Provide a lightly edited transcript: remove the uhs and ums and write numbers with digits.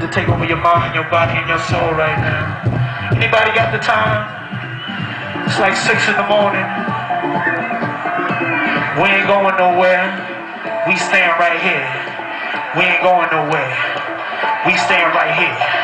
to take over your mind, your body, and your soul right now. Anybody got the time? It's like 6 in the morning. We ain't going nowhere. We staying right here. We ain't going nowhere. We staying right here.